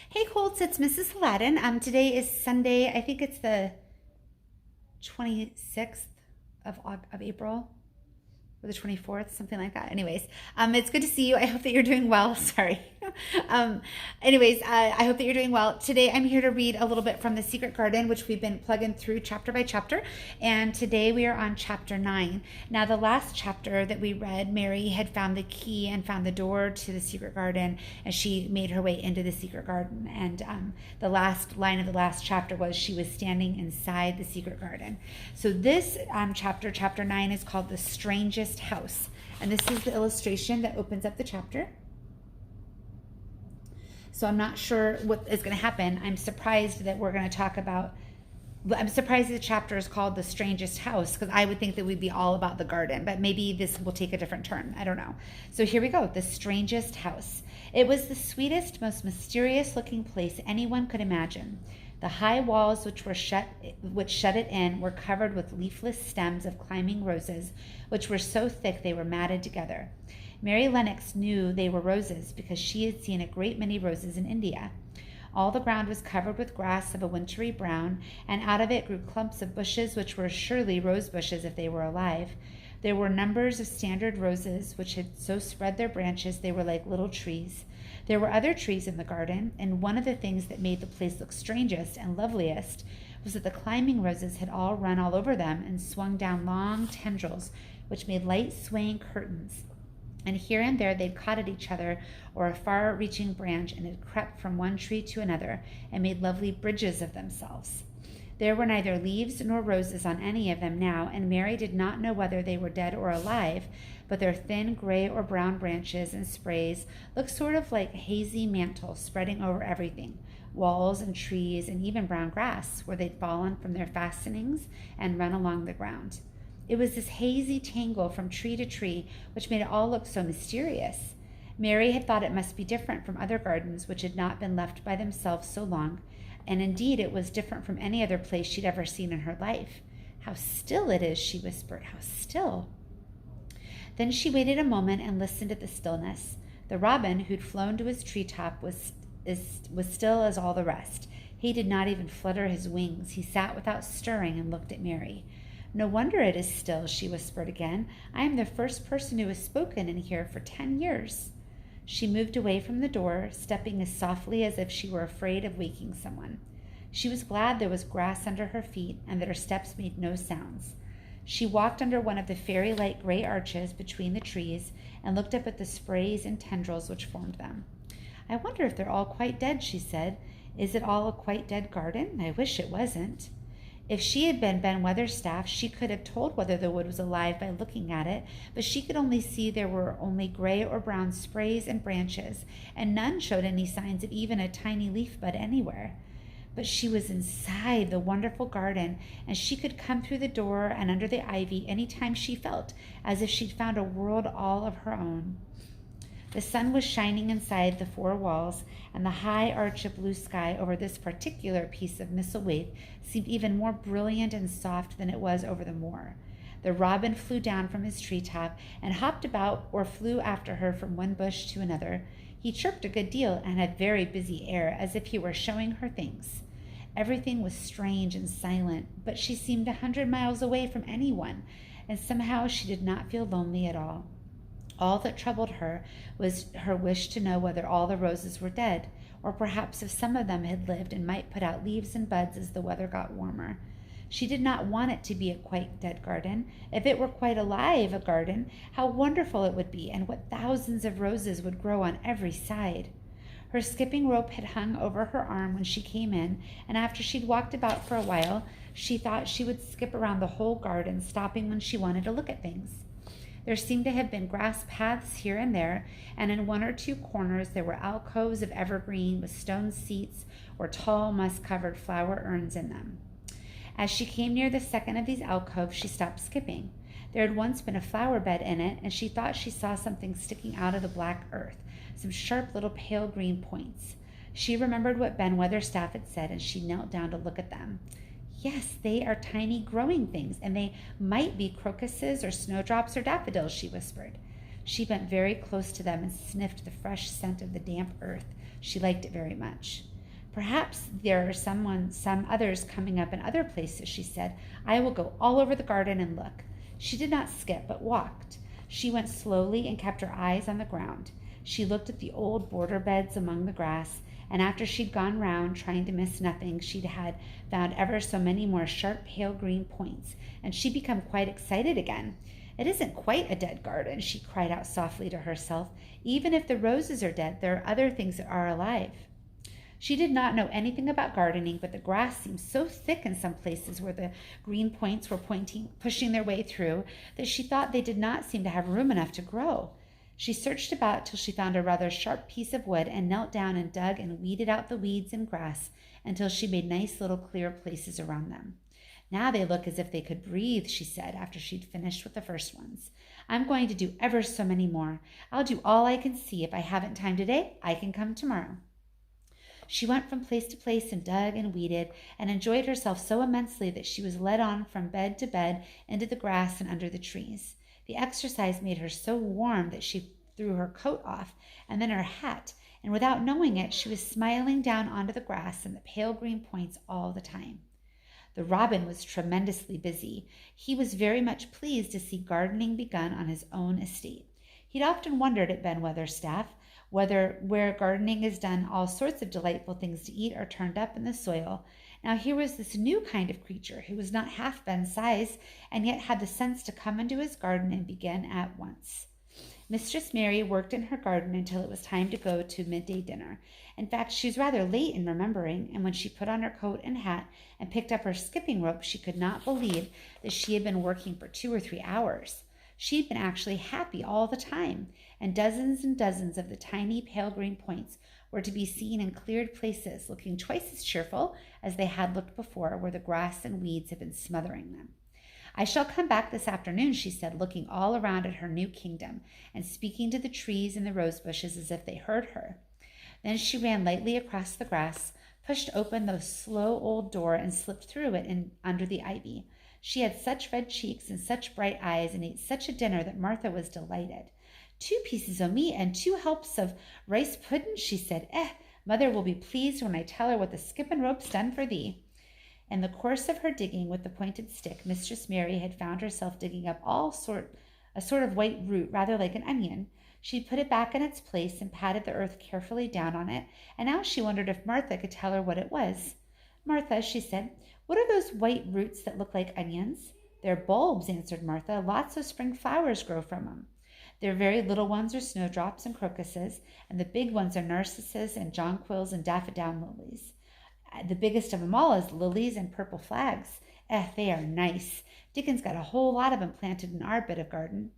Hey Colts, it's Mrs. Hladun. Today is Sunday. I think it's the 26th of April or the 24th, something like that. Anyways, it's good to see you. I hope that you're doing well. Sorry. I hope that you're doing well. Today, I'm here to read a little bit from The Secret Garden, which we've been plugging through chapter by chapter. And today we are on chapter 9. Now, the last chapter that we read, Mary had found the key and found the door to the secret garden, and she made her way into the secret garden. And the last line of the last chapter was she was standing inside the secret garden. So this chapter 9, is called The Strangest House. And this is the illustration that opens up the chapter. So I'm not sure what is going to happen. I'm surprised that I'm surprised the chapter is called The Strangest House, because I would think that we'd be all about the garden, but maybe this will take a different turn. I don't know. So here we go. The Strangest House. It was the sweetest, most mysterious looking place anyone could imagine. The high walls which shut it in were covered with leafless stems of climbing roses, which were so thick they were matted together. Mary Lennox knew they were roses because she had seen a great many roses in India. All the ground was covered with grass of a wintry brown, and out of it grew clumps of bushes which were surely rose bushes if they were alive. There were numbers of standard roses which had so spread their branches they were like little trees. There were other trees in the garden, and one of the things that made the place look strangest and loveliest was that the climbing roses had all run all over them and swung down long tendrils which made light swaying curtains. And here and there they'd caught at each other or a far-reaching branch and had crept from one tree to another and made lovely bridges of themselves. There were neither leaves nor roses on any of them now, and Mary did not know whether they were dead or alive, but their thin gray or brown branches and sprays looked sort of like hazy mantles spreading over everything, walls and trees and even brown grass, where they'd fallen from their fastenings and run along the ground. It was this hazy tangle from tree to tree which made it all look so mysterious. Mary had thought it must be different from other gardens which had not been left by themselves so long, and indeed it was different from any other place she'd ever seen in her life. "How still it is," she whispered. "How still." Then she waited a moment and listened at the stillness. The robin, who'd flown to his treetop, was still as all the rest. He did not even flutter his wings. He sat without stirring and looked at Mary. "No wonder it is still," she whispered again. "I am the first person who has spoken in here for 10 years. She moved away from the door, stepping as softly as if she were afraid of waking someone. She was glad there was grass under her feet and that her steps made no sounds. She walked under one of the fairy-like gray arches between the trees and looked up at the sprays and tendrils which formed them. "I wonder if they're all quite dead," she said. "Is it all a quite dead garden? I wish it wasn't." If she had been Ben Weatherstaff, she could have told whether the wood was alive by looking at it, but she could only see there were only gray or brown sprays and branches, and none showed any signs of even a tiny leaf bud anywhere. But she was inside the wonderful garden, and she could come through the door and under the ivy any time she felt, as if she'd found a world all of her own. The sun was shining inside the four walls, and the high arch of blue sky over this particular piece of Misselthwaite seemed even more brilliant and soft than it was over the moor. The robin flew down from his treetop and hopped about or flew after her from one bush to another. He chirped a good deal and had very busy air, as if he were showing her things. Everything was strange and silent, but she seemed 100 miles away from anyone, and somehow she did not feel lonely at all. All that troubled her was her wish to know whether all the roses were dead, or perhaps if some of them had lived and might put out leaves and buds as the weather got warmer. She did not want it to be a quite dead garden. If it were quite alive, a garden, how wonderful it would be, and what thousands of roses would grow on every side. Her skipping rope had hung over her arm when she came in, and after she'd walked about for a while, she thought she would skip around the whole garden, stopping when she wanted to look at things. There seemed to have been grass paths here and there, and in one or two corners there were alcoves of evergreen with stone seats or tall moss-covered flower urns in them. As she came near the second of these alcoves, she stopped skipping. There had once been a flower bed in it, and she thought she saw something sticking out of the black earth, some sharp little pale green points. She remembered what Ben Weatherstaff had said, and she knelt down to look at them. "Yes, they are tiny growing things, and they might be crocuses or snowdrops or daffodils," she whispered. She bent very close to them and sniffed the fresh scent of the damp earth. She liked it very much. Perhaps there are some others coming up in other places, she said. I will go all over the garden and look. She did not skip, but walked. She went slowly and kept her eyes on the ground. She looked at the old border beds among the grass, and after she'd gone round, trying to miss nothing, she'd had found ever so many more sharp pale green points, and she'd become quite excited again. It isn't quite a dead garden, she cried out softly to herself. Even if the roses are dead, there are other things that are alive. She did not know anything about gardening, but the grass seemed so thick in some places where the green points were pushing their way through, that she thought they did not seem to have room enough to grow. She searched about till she found a rather sharp piece of wood and knelt down and dug and weeded out the weeds and grass until she made nice little clear places around them. Now they look as if they could breathe, she said after she'd finished with the first ones. I'm going to do ever so many more. I'll do all I can see. If I haven't time today, I can come tomorrow. She went from place to place and dug and weeded and enjoyed herself so immensely that she was led on from bed to bed into the grass and under the trees. The exercise made her so warm that she threw her coat off and then her hat, and without knowing it, she was smiling down onto the grass and the pale green points all the time. The robin was tremendously busy. He was very much pleased to see gardening begun on his own estate. He'd often wondered at Ben Weatherstaff where gardening is done, all sorts of delightful things to eat are turned up in the soil. Now here was this new kind of creature who was not half Ben's size and yet had the sense to come into his garden and begin at once. Mistress Mary worked in her garden until it was time to go to midday dinner. In fact, she was rather late in remembering, and when she put on her coat and hat and picked up her skipping rope, she could not believe that she had been working for 2 or 3 hours. She'd been actually happy all the time, and dozens of the tiny pale green points were to be seen in cleared places, looking twice as cheerful as they had looked before, where the grass and weeds had been smothering them. I shall come back this afternoon, she said, looking all around at her new kingdom and speaking to the trees and the rose bushes as if they heard her. Then she ran lightly across the grass, pushed open the slow old door, and slipped through it and under the ivy. She had such red cheeks and such bright eyes and ate such a dinner that Martha was delighted. 2 pieces of meat and 2 helps of rice pudding, she said. Mother will be pleased when I tell her what the skipping rope's done for thee. In the course of her digging with the pointed stick, Mistress Mary had found herself digging up a sort of white root, rather like an onion. She put it back in its place and patted the earth carefully down on it, and now she wondered if Martha could tell her what it was. Martha, she said, what are those white roots that look like onions? They're bulbs, answered Martha. Lots of spring flowers grow from them. Their very little ones are snowdrops and crocuses, and the big ones are narcissus and jonquils and daffodil lilies. The biggest of them all is lilies and purple flags. They are nice. Dickon's got a whole lot of them planted in our bit of garden.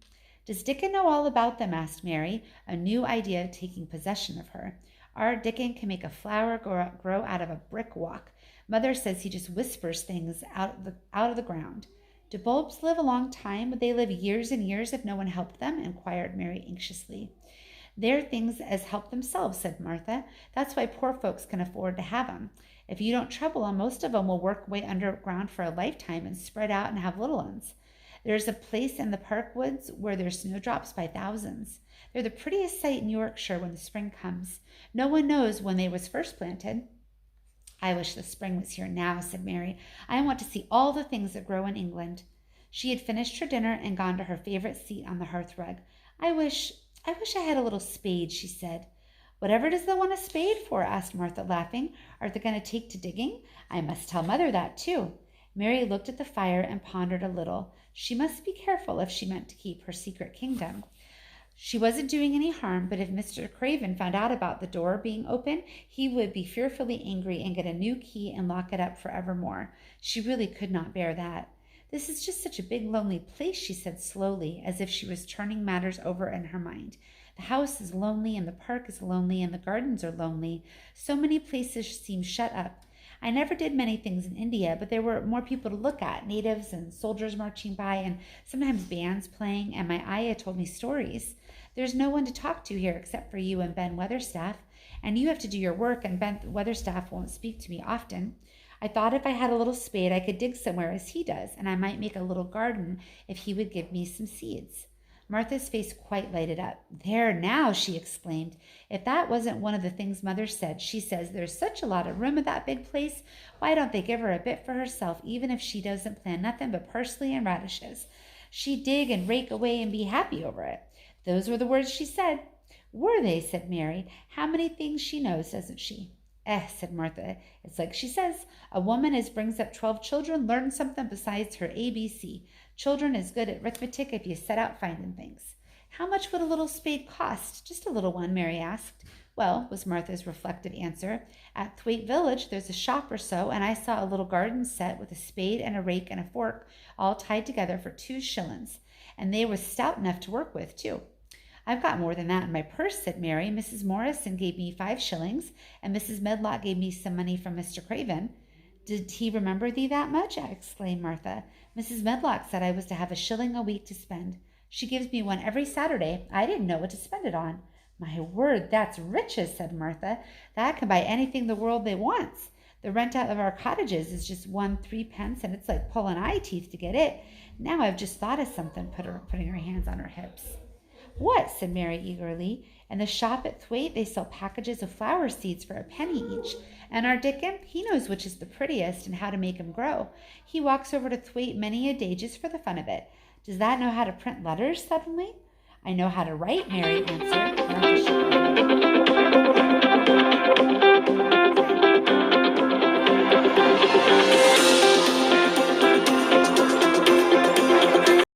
Does Dickon know all about them? Asked Mary, a new idea taking possession of her. Our Dickon can make a flower grow out of a brick walk. Mother says he just whispers things out of the ground. Do bulbs live a long time? Would they live years and years if no one helped them? Inquired Mary anxiously. They're things as help themselves, said Martha. That's why poor folks can afford to have them. If you don't trouble them, most of them will work way underground for a lifetime and spread out and have little ones. There's a place in the park woods where there's snowdrops by thousands. They're the prettiest sight in Yorkshire when the spring comes. No one knows when they was first planted. I wish the spring was here now, said Mary. I want to see all the things that grow in England. She had finished her dinner and gone to her favorite seat on the hearth rug. I wish I had a little spade, she said. Whatever does they want a spade for? Asked Martha, laughing. Are they going to take to digging? I must tell Mother that, too. Mary looked at the fire and pondered a little. She must be careful if she meant to keep her secret kingdom. She wasn't doing any harm, but if Mr. Craven found out about the door being open, he would be fearfully angry and get a new key and lock it up forevermore. She really could not bear that. This is just such a big, lonely place, she said slowly, as if she was turning matters over in her mind. The house is lonely, and the park is lonely, and the gardens are lonely. So many places seem shut up. I never did many things in India, but there were more people to look at, natives and soldiers marching by, and sometimes bands playing, and my ayah told me stories. There's no one to talk to here except for you and Ben Weatherstaff, and you have to do your work, and Ben Weatherstaff won't speak to me often. I thought if I had a little spade, I could dig somewhere as he does, and I might make a little garden if he would give me some seeds. Martha's face quite lighted up. There now, she exclaimed. If that wasn't one of the things Mother said. She says there's such a lot of room in that big place. Why don't they give her a bit for herself, even if she doesn't plant nothing but parsley and radishes? She'd dig and rake away and be happy over it. Those were the words she said. Were they? Said Mary. How many things she knows, doesn't she? Said Martha. It's like she says. A woman as brings up 12 children learns something besides her ABC. Children is good at arithmetic if you set out finding things. How much would a little spade cost? Just a little one, Mary asked. Well, was Martha's reflective answer, at Thwaite Village there's a shop or so, and I saw a little garden set with a spade and a rake and a fork all tied together for 2 shillings. And they was stout enough to work with, too. I've got more than that in my purse, said Mary. Mrs. Morrison gave me 5 shillings, and Mrs. Medlock gave me some money from Mr. Craven. Did he remember thee that much? Exclaimed Martha. Mrs. Medlock said I was to have 1 shilling a week to spend. She gives me one every Saturday. I didn't know what to spend it on. My word, that's riches, said Martha. That can buy anything the world they wants. The rent out of our cottages is just 1 3-pence, and it's like pulling eye teeth to get it. Now I've just thought of something, putting her hands on her hips. What? Said Mary eagerly. In the shop at Thwaite, they sell packages of flower seeds for 1 penny each. And our Dickon, he knows which is the prettiest and how to make 'em grow. He walks over to Thwaite many a day just for the fun of it. Does that know how to print letters suddenly? I know how to write, Mary answered.